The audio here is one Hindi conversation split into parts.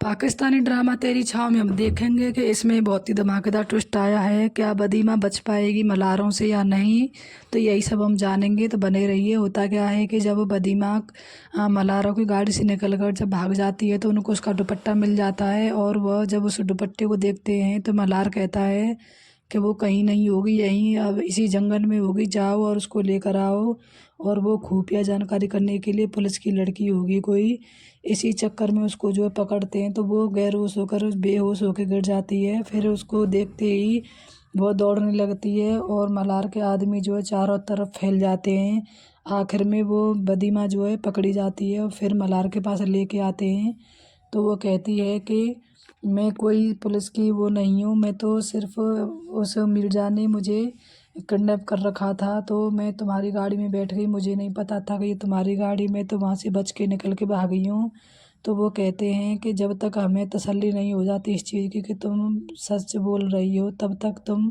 पाकिस्तानी ड्रामा तेरी छाँव में हम देखेंगे कि इसमें बहुत ही धमाकेदार ट्विस्ट आया है। क्या बदीमा बच पाएगी मल्हारों से या नहीं, तो यही सब हम जानेंगे, तो बने रहिए। होता क्या है कि जब बदीमा मल्हारों की गाड़ी से निकल कर जब भाग जाती है तो उनको उसका दुपट्टा मिल जाता है, और वह जब उस दुपट्टे को देखते हैं तो मल्हार कहता है कि वो कहीं नहीं होगी, यहीं अब इसी जंगल में होगी, जाओ और उसको लेकर आओ। और वो खुफिया जानकारी करने के लिए पुलिस की लड़की होगी कोई, इसी चक्कर में उसको जो है पकड़ते हैं, तो वो गैरहोश होकर बेहोश होकर गिर जाती है। फिर उसको देखते ही वो दौड़ने लगती है और मल्हार के आदमी जो है चारों तरफ फैल जाते हैं। आखिर में वो बदीमा जो है पकड़ी जाती है और फिर मल्हार के पास लेके आते हैं। तो वो कहती है कि मैं कोई पुलिस की वो नहीं हूँ, मैं तो सिर्फ उस मिर्ज़ा ने मुझे किडनैप कर रखा था, तो मैं तुम्हारी गाड़ी में बैठ गई, मुझे नहीं पता था कि ये तुम्हारी गाड़ी, मैं तो वहाँ से बच के निकल के भाग गई हूँ। तो वो कहते हैं कि जब तक हमें तसल्ली नहीं हो जाती इस चीज़ की कि तुम सच बोल रही हो, तब तक तुम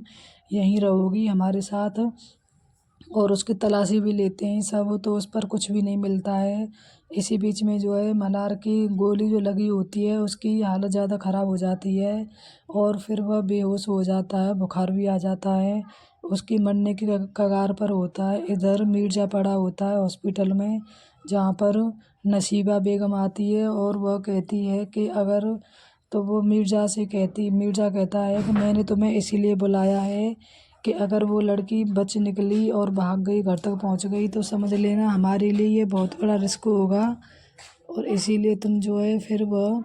यहीं रहोगी हमारे साथ। और उसकी तलाशी भी लेते हैं सब, तो उस पर कुछ भी नहीं मिलता है। इसी बीच में जो है मल्हार की गोली जो लगी होती है उसकी हालत ज़्यादा ख़राब हो जाती है और फिर वह बेहोश हो जाता है, बुखार भी आ जाता है, उसकी मरने की कगार पर होता है। इधर मिर्ज़ा पड़ा होता है हॉस्पिटल में, जहाँ पर नसीबा बेगम आती है और वह कहती है कि अगर, तो वो मिर्ज़ा कहता है कि मैंने तुम्हें इसीलिए बुलाया है कि अगर वो लड़की बच निकली और भाग गई, घर तक पहुंच गई, तो समझ लेना हमारे लिए ये बहुत बड़ा रिस्क होगा, और इसीलिए तुम जो है फिर वह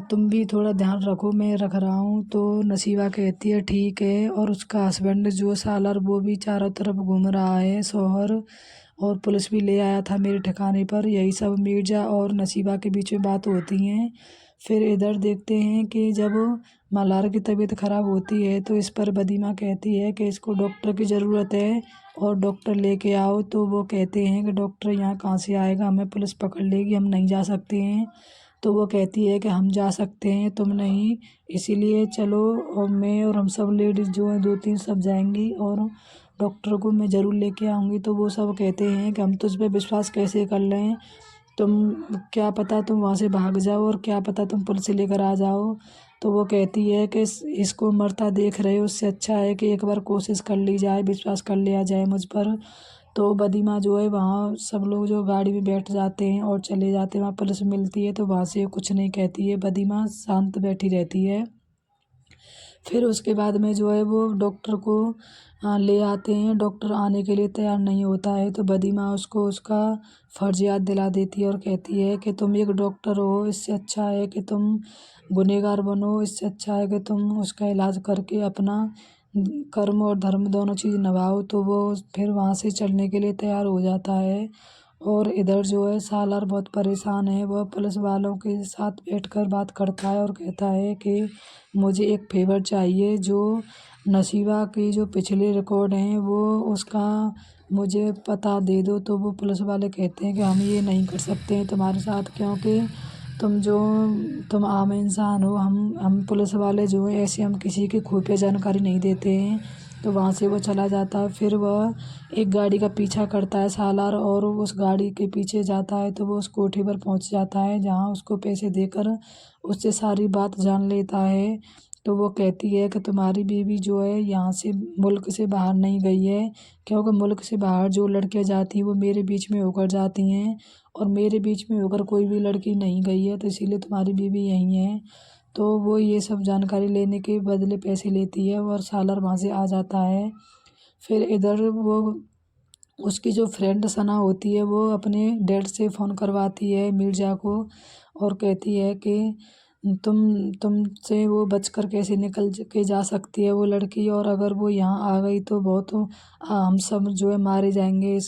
तुम भी थोड़ा ध्यान रखो, मैं रख रहा हूँ। तो नसीबा कहती है ठीक है, और उसका हस्बैंड जो सालर वो भी चारों तरफ घूम रहा है शौहर, और पुलिस भी ले आया था मेरे ठिकाने पर। यही सब मिर्ज़ा और नसीबा के बीच में बात होती हैं। फिर इधर देखते हैं कि जब मल्हार की तबीयत ख़राब होती है तो इस पर बदीमा कहती है कि इसको डॉक्टर की ज़रूरत है और डॉक्टर लेके आओ। तो वो कहते हैं कि डॉक्टर यहाँ कहाँ से आएगा, हमें पुलिस पकड़ लेगी, हम नहीं जा सकते हैं। तो वो कहती है कि हम जा सकते हैं, तुम नहीं, इसीलिए चलो, और मैं और हम सब लेडीज़ जो हैं 2-3 सब जाएंगी और डॉक्टर को मैं ज़रूर लेके आऊँगी। तो वो सब कहते हैं कि हम तुझ पे विश्वास कैसे कर लें, तुम, क्या पता तुम वहाँ से भाग जाओ और क्या पता तुम पुलिस लेकर आ जाओ। तो वो कहती है कि इसको मरता देख रहे हो, उससे अच्छा है कि एक बार कोशिश कर ली जाए, विश्वास कर लिया जाए मुझ पर। तो बदीमा जो है वहाँ सब लोग जो गाड़ी में बैठ जाते हैं और चले जाते हैं, वहाँ पुलिस मिलती है तो वहाँ से कुछ नहीं कहती है, बदीमा शांत बैठी रहती है। फिर उसके बाद में जो है वो डॉक्टर को ले आते हैं, डॉक्टर आने के लिए तैयार नहीं होता है, तो बदीमा उसको उसका फ़र्ज़ याद दिला देती है और कहती है कि तुम एक डॉक्टर हो, इससे अच्छा है कि तुम गुनहगार बनो, इससे अच्छा है कि तुम उसका इलाज करके अपना कर्म और धर्म दोनों चीज़ निभाओ। तो वो फिर वहाँ से चलने के लिए तैयार हो जाता है। और इधर जो है सालार बहुत परेशान है, वह पुलिस वालों के साथ बैठकर बात करता है और कहता है कि मुझे एक फेवर चाहिए, जो नसीबा के जो पिछले रिकॉर्ड हैं वो उसका मुझे पता दे दो। तो वो पुलिस वाले कहते हैं कि हम ये नहीं कर सकते हैं तुम्हारे साथ, क्योंकि तुम आम इंसान हो, हम पुलिस वाले जो हैं ऐसे हम किसी की खुफिया जानकारी नहीं देते हैं। तो वहाँ से वो चला जाता है। फिर वह एक गाड़ी का पीछा करता है सालार, और उस गाड़ी के पीछे जाता है तो वो उस कोठी पर पहुँच जाता है, जहाँ उसको पैसे देकर उससे सारी बात जान लेता है। तो वो कहती है कि तुम्हारी बीवी जो है यहाँ से मुल्क से बाहर नहीं गई है, क्योंकि मुल्क से बाहर जो लड़कियाँ जाती हैं वो मेरे बीच में होकर जाती हैं, और मेरे बीच में होकर कोई भी लड़की नहीं गई है, तो इसीलिए तुम्हारी बीवी यहीं है। तो वो ये सब जानकारी लेने के बदले पैसे लेती है और सालर वहाँ से आ जाता है। फिर इधर वो उसकी जो फ्रेंड सना होती है वो अपने डैड से फ़ोन करवाती है मिर्ज़ा को, और कहती है कि तुमसे वो बचकर कैसे निकल के जा सकती है वो लड़की, और अगर वो यहाँ आ गई तो बहुत हम सब जो है मारे जाएंगे। इस